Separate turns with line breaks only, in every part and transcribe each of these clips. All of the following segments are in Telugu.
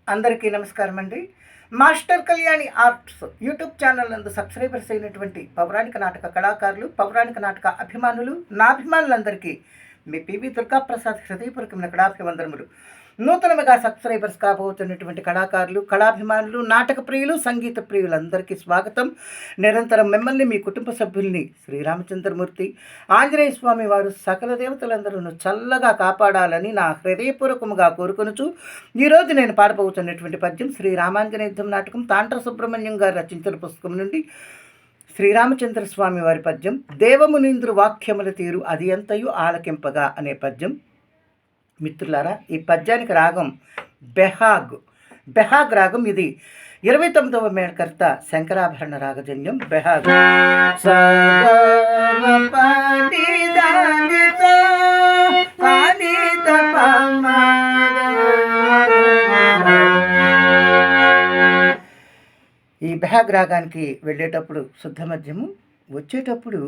అందరికీ నమస్కారం అండి. Master Kalyani arts YouTube channel నందు సబ్స్క్రైబర్స్ అయినటువంటి పౌరాణిక నాటక కళాకారులు, పౌరాణిక నాటక అభిమానులు, నా అభిమానులందరికీ మీ పివి దుర్గాప్రసాద్ హృదయపూర్వకమైన కళాభివందనములు. నూతనముగా సబ్స్క్రైబర్స్ కాబోతున్నటువంటి కళాకారులు, కళాభిమానులు, నాటక ప్రియులు, సంగీత ప్రియులందరికీ స్వాగతం. నిరంతరం మిమ్మల్ని, మీ కుటుంబ సభ్యుల్ని శ్రీరామచంద్రమూర్తి ఆంజనేయ స్వామి వారు సకల దేవతలందరూ చల్లగా కాపాడాలని నా హృదయపూర్వకముగా కోరుకొనుచు ఈరోజు నేను పాడబోతున్నటువంటి పద్యం శ్రీరామాంజనేయ యుద్ధం నాటకం తాండ్ర సుబ్రహ్మణ్యం గారు రచించిన పుస్తకం నుండి శ్రీరామచంద్ర స్వామి వారి పద్యం దేవమునీంద్రు వాక్యముల తీరు అది ఎంతయు ఆలకింపగా అనే పద్యం. మిత్రులారా, ఈ పద్యానికి రాగం బెహాగ్ రాగం. ఇది 29వ మేళకర్త శంకరాభరణ రాగజన్యం బెహాగ్. ఈ బెహాగ్ రాగానికి వెళ్ళేటప్పుడు శుద్ధ మధ్యము, వచ్చేటప్పుడు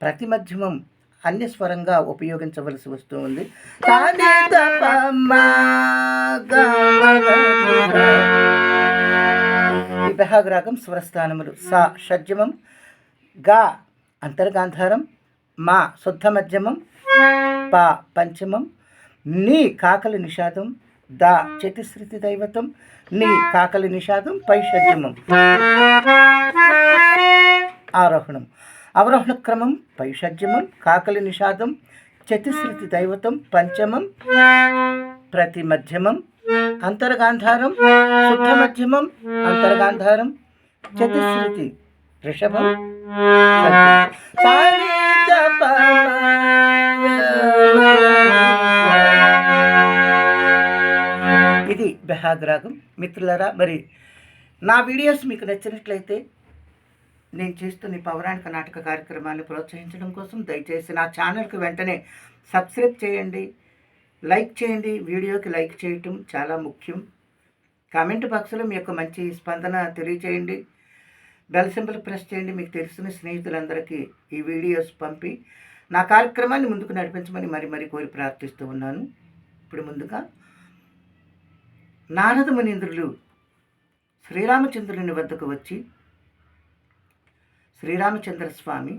ప్రతి మధ్యమం అన్యస్వరంగా ఉపయోగించవలసి వస్తూ ఉంది. ఈ బెహాగ్ రాగం స్వరస్థానములు సా షడ్జమం, గా అంతర్గాంధారం, మా శుద్ధ మధ్యమం, పా పంచమం, నీ కాకలి నిషాదం, దా చతుశ్రుతి దైవతం, నీ కాకలి నిషాదం పై షడ్జమం. ఆరోహణం అవరోహణ క్రమం పై షడ్జమం, కాకలి నిషాదం, చతుశ్రుతి దైవతం, పంచమం, ప్రతి మధ్యమం, అంతర్గాంధారం, శుద్ధ మధ్యమం, అంతర్గాంధారం, చతుశ్రుతి ఋషభం. ఇది బెహాగ్ రాగం. మిత్రులారా, మరి నా వీడియోస్ మీకు నచ్చినట్లయితే నేను చేస్తున్న ఈ పౌరాణిక నాటక కార్యక్రమాన్ని ప్రోత్సహించడం కోసం దయచేసి నా ఛానల్కి వెంటనే సబ్స్క్రైబ్ చేయండి, లైక్ చేయండి. వీడియోకి లైక్ చేయటం చాలా ముఖ్యం. కామెంట్ బాక్స్లో మీ యొక్క మంచి స్పందన తెలియచేయండి. బెల్ సింబల్ ప్రెస్ చేయండి. మీకు తెలిసిన స్నేహితులందరికీ ఈ వీడియోస్ పంపి నా కార్యక్రమాన్ని ముందుకు నడిపించమని మరి కోరి ప్రార్థిస్తూ ఉన్నాను. ఇప్పుడు ముందుగా నారద మునీంద్రులు శ్రీరామచంద్రుని వద్దకు వచ్చి, శ్రీరామచంద్రస్వామి,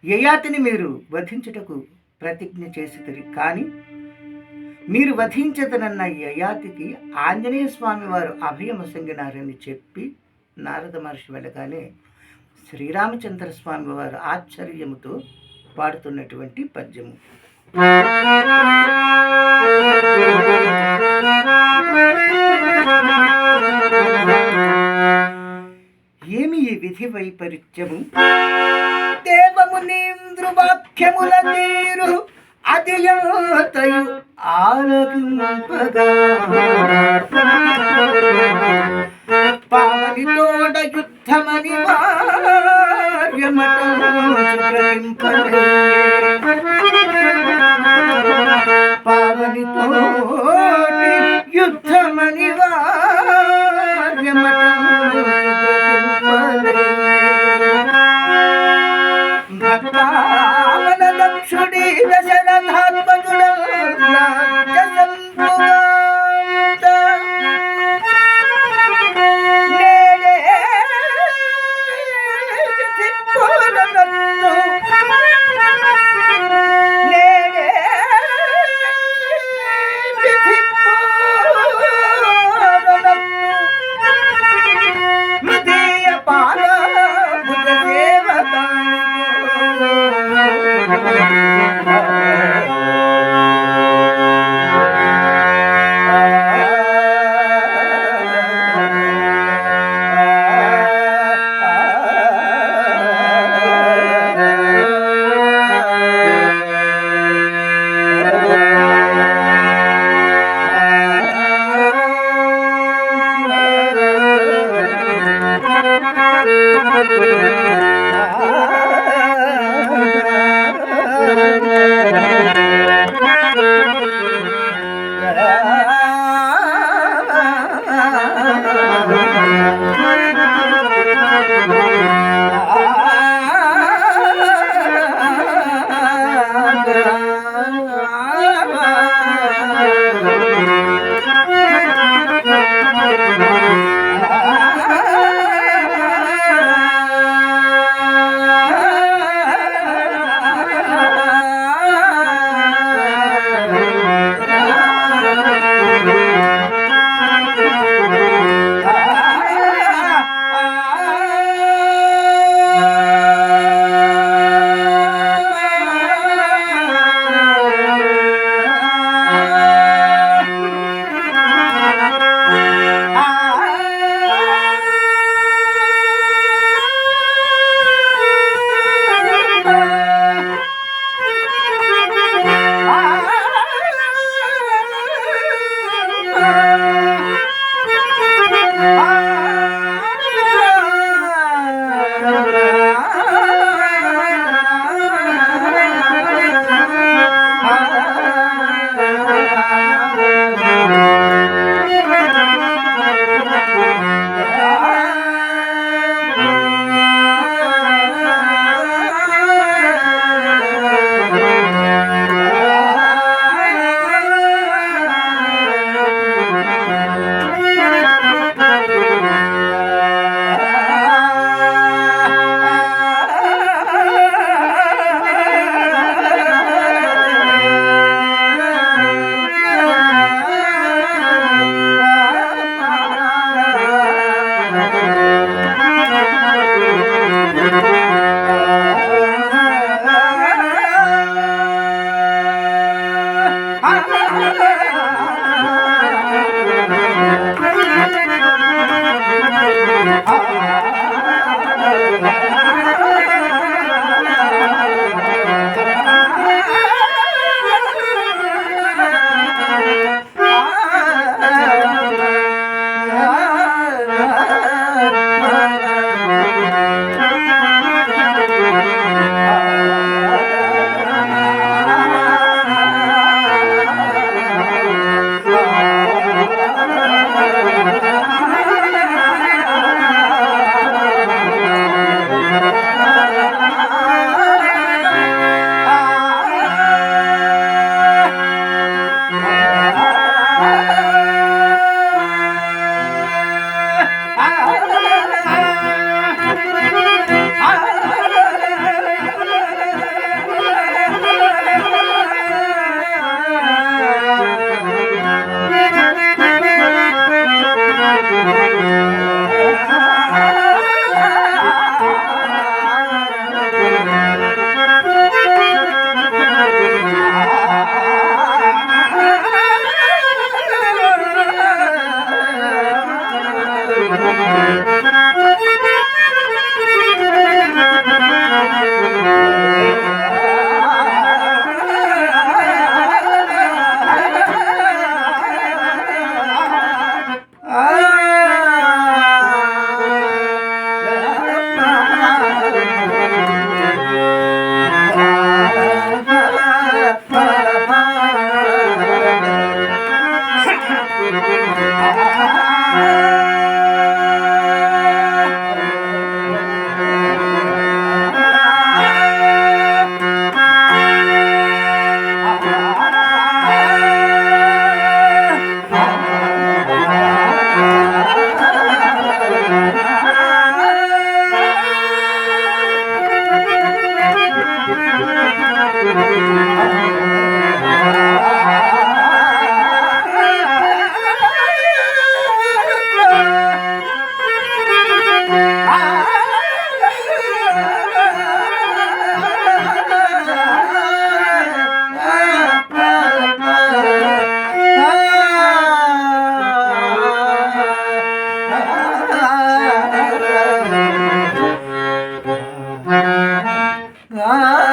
యయాతిని మీరు వధించుటకు ప్రతిజ్ఞ చేసితిరి, కానీ మీరు వధించదనన్న యయాతికి ఆంజనేయ స్వామి వారు అభయమొసంగినారని చెప్పి నారద మహర్షి వెళ్ళగానే శ్రీరామచంద్ర స్వామి వారు ఆశ్చర్యముతో పాడుతున్నటువంటి పద్యము. ఏమి ఈ విధి వైపరీత్యము, దేవమునీంద్రు వాక్యముల తీరు అది ఎంతయు ఆలకింపగా, పాలితోడ యుద్ధమని పావనితోటి యుద్ధమని భక్తావన దక్షుడి దశరథాత్మజుడ Ah